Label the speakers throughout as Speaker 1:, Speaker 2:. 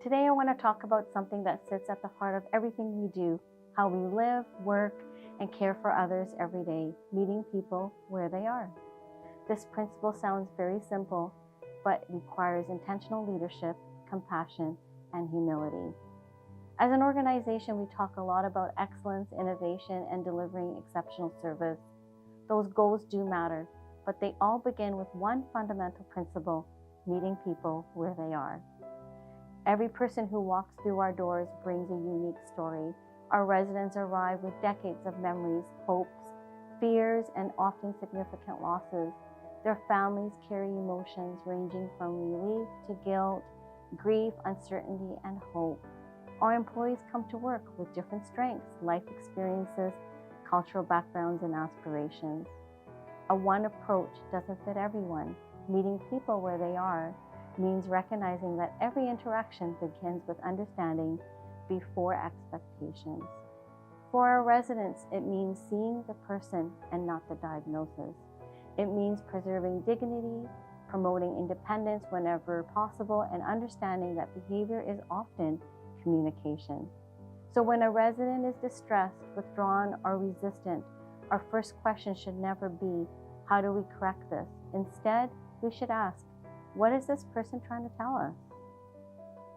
Speaker 1: Today I want to talk about something that sits at the heart of everything we do, how we live, work, and care for others every day, meeting people where they are. This principle sounds very simple, but requires intentional leadership, compassion, and humility. As an organization, we talk a lot about excellence, innovation, and delivering exceptional service. Those goals do matter, but they all begin with one fundamental principle: meeting people where they are. Every person who walks through our doors brings a unique story. Our residents arrive with decades of memories, hopes, fears, and often significant losses. Their families carry emotions ranging from relief to guilt, grief, uncertainty, and hope. Our employees come to work with different strengths, life experiences, cultural backgrounds, and aspirations. A one approach doesn't fit everyone. Meeting people where they are means recognizing that every interaction begins with understanding before expectations. For our residents, it means seeing the person and not the diagnosis. It means preserving dignity, promoting independence whenever possible, and understanding that behavior is often communication. So when a resident is distressed, withdrawn, or resistant, our first question should never be, how do we correct this? Instead, we should ask, what is this person trying to tell us?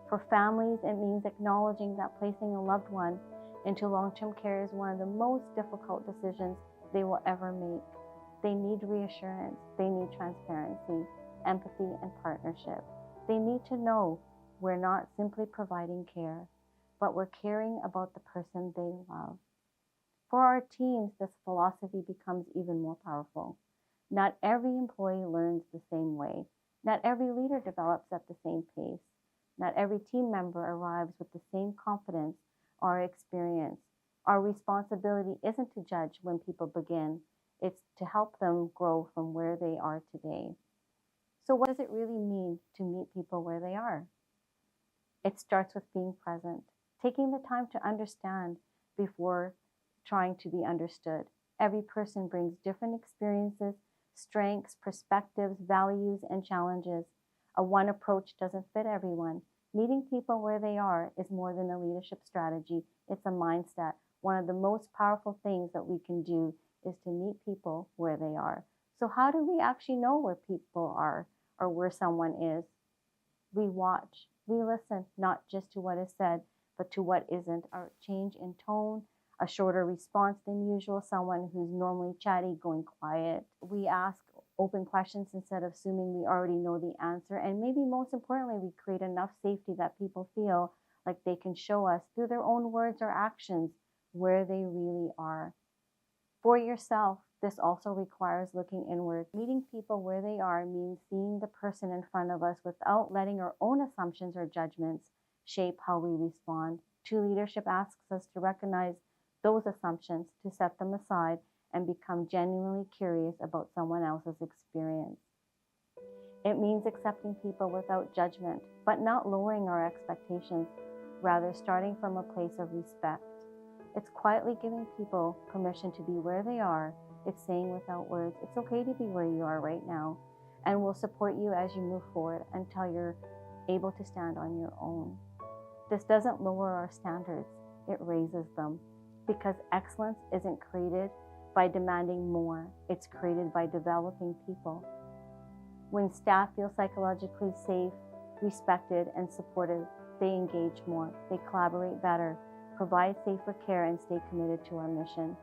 Speaker 1: For families, it means acknowledging that placing a loved one into long-term care is one of the most difficult decisions they will ever make. They need reassurance, they need transparency, empathy, and partnership. They need to know we're not simply providing care, but we're caring about the person they love. For our teams, this philosophy becomes even more powerful. Not every employee learns the same way. Not every leader develops at the same pace. Not every team member arrives with the same confidence or experience. Our responsibility isn't to judge when people begin. It's to help them grow from where they are today. So what does it really mean to meet people where they are? It starts with being present, taking the time to understand before trying to be understood. Every person brings different experiences, strengths, perspectives, values, and challenges. A one approach doesn't fit everyone. Meeting people where they are is more than a leadership strategy. It's a mindset. One of the most powerful things that we can do is to meet people where they are. So how do we actually know where people are or where someone is? We watch, we listen, not just to what is said, but to what isn't. A change in tone, a shorter response than usual, someone who's normally chatty going quiet. We ask open questions instead of assuming we already know the answer. And maybe most importantly, we create enough safety that people feel like they can show us through their own words or actions where they really are. For yourself, this also requires looking inward. Meeting people where they are means seeing the person in front of us without letting our own assumptions or judgments shape how we respond. True leadership asks us to recognize those assumptions, to set them aside, and become genuinely curious about someone else's experience. It means accepting people without judgment, but not lowering our expectations, rather starting from a place of respect. It's quietly giving people permission to be where they are. It's saying without words, it's okay to be where you are right now, and we'll support you as you move forward until you're able to stand on your own. This doesn't lower our standards, it raises them, because excellence isn't created by demanding more, it's created by developing people. When staff feel psychologically safe, respected, and supported, they engage more, they collaborate better, provide safer care, and stay committed to our mission.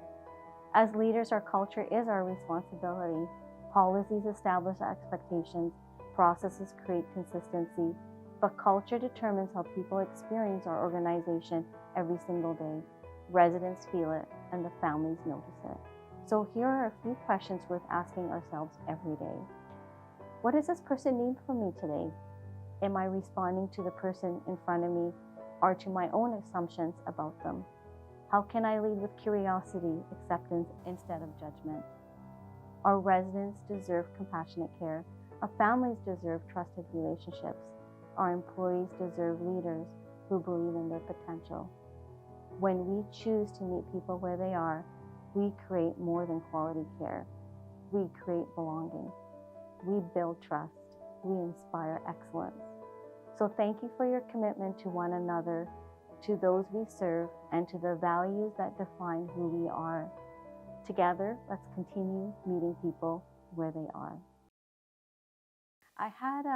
Speaker 1: As leaders, our culture is our responsibility. Policies establish expectations, processes create consistency, but culture determines how people experience our organization every single day. Residents feel it, and the families notice it. So here are a few questions worth asking ourselves every day. What does this person need from me today? Am I responding to the person in front of me or to my own assumptions about them? How can I lead with curiosity, acceptance, instead of judgment? Our residents deserve compassionate care. Our families deserve trusted relationships. Our employees deserve leaders who believe in their potential. When we choose to meet people where they are, we create more than quality care. We create belonging. We build trust. We inspire excellence. So thank you for your commitment to one another, to those we serve, and to the values that define who we are. Together, let's continue meeting people where they are. I had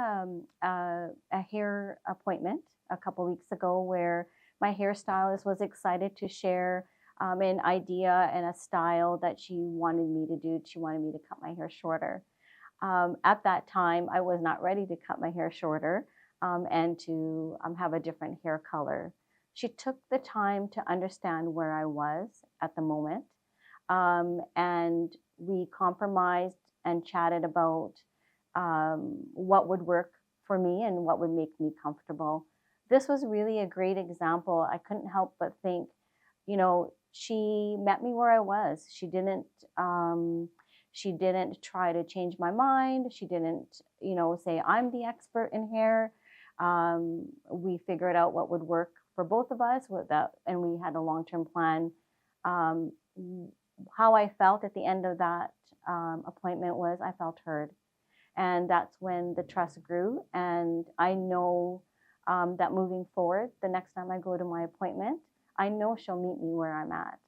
Speaker 1: a hair appointment a couple weeks ago where my hairstylist was excited to share an idea and a style that she wanted me to do. She wanted me to cut my hair shorter. At that time, I was not ready to cut my hair shorter and to have a different hair color. She took the time to understand where I was at the moment, and we compromised and chatted about what would work for me and what would make me comfortable. This was really a great example. I couldn't help but think, she met me where I was. She didn't try to change my mind. She didn't, say I'm the expert in hair. We figured out what would work for both of us with that, and we had a long-term plan. How I felt at the end of that appointment was I felt heard. And that's when the trust grew. And I know that moving forward, the next time I go to my appointment, I know she'll meet me where I'm at.